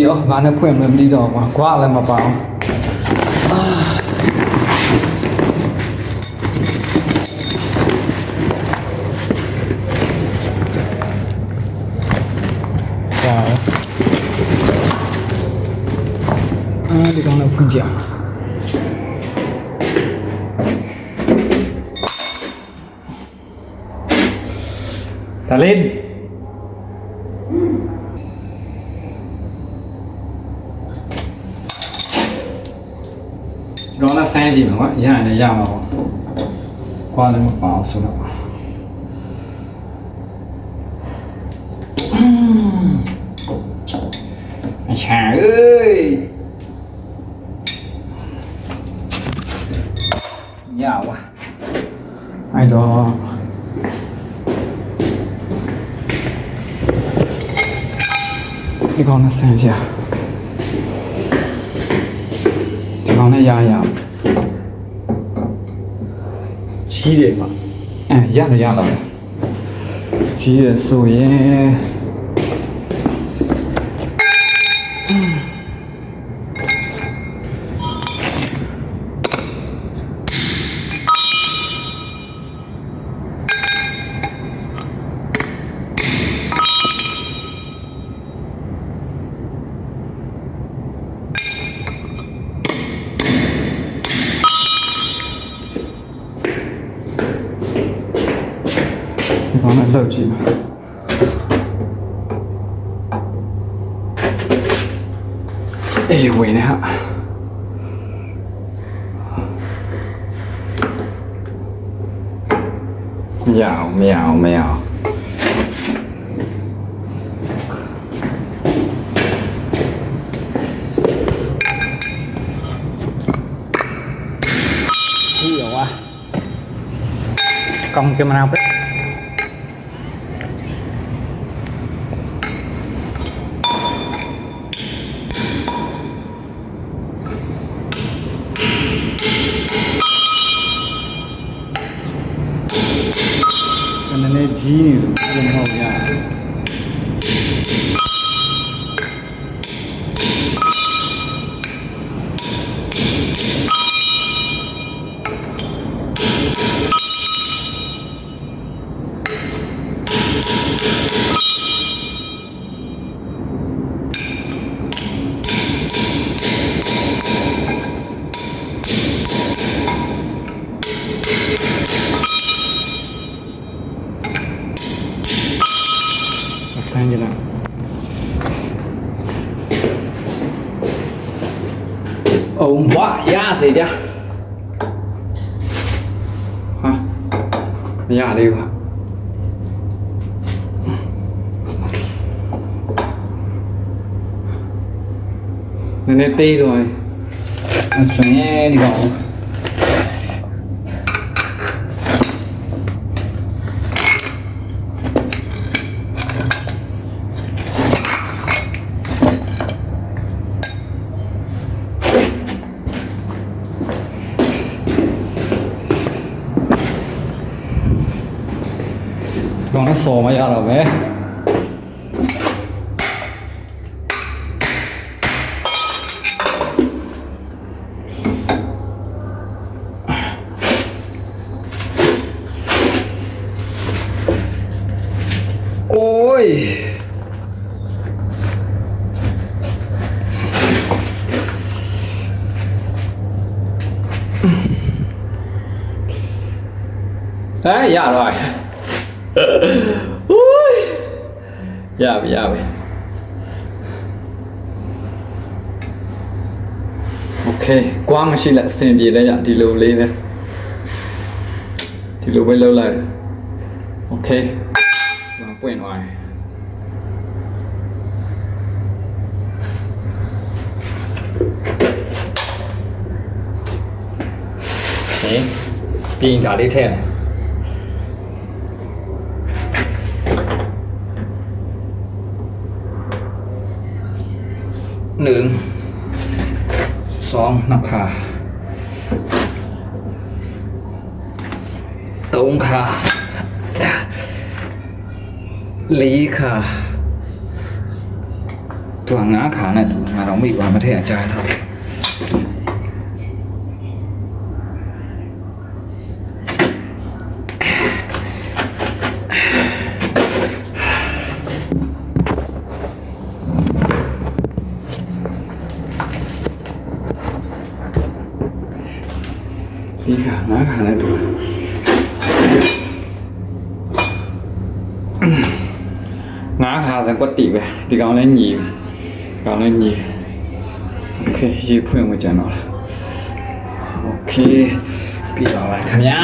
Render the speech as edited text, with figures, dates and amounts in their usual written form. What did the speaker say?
ရောဘာနဲ့ဖွင့်မပြီးတော့ကွာကွာလည်းမပါအောင်ဒီကောင်လည်းဖွင့်ကြအောင်ဒါလေးကောင်းလားဆန်းကြည့်မှာကွာရရင်လည်းရမှာပေါ့ကွာလည်းမပါအောင်ဆိုတော့အချာเอ้ยရဝါအဲ့တော့ဒီကောင်နဲ့ဆန်းကြဒီကောင်နဲ့ရကြီးတယ်မှာရတယ်ရလာတယ်ကြီးရဆိုရင်ဒီကောင်နဲ့လှုပ်ကြည့်မှာဝင်နေဟာမရအောင်ကြီးရောวะcầm camera đấy nên gì đừng hầu nha sang như nào ông quá ya gì đấy hả ya đi hả nên tê rồi xuống nghe đi vào còn nó sổ mà ra rồi bé ôi đấy dạ rồi dạ vậy ok qua mà chỉ lại xem gì đây ạ thì lâu lên đây thì lâu bây lâu lại ok làm quen hoài đấy pin cả đi theo này nướng xóm nắp khà tống khà lý khà သူကငါးခါနဲ့သူငါတော့မိပါမထည့်အကြားထားဒီကငါးခါနဲ့သူငါးခါစံကွက်တီပဲဒီကောင်လည်းညီကောင်လည်းညီโอเคရေဖွင့်ဝင်ကြတော့โอเคပြပါပါခင်ဗျာ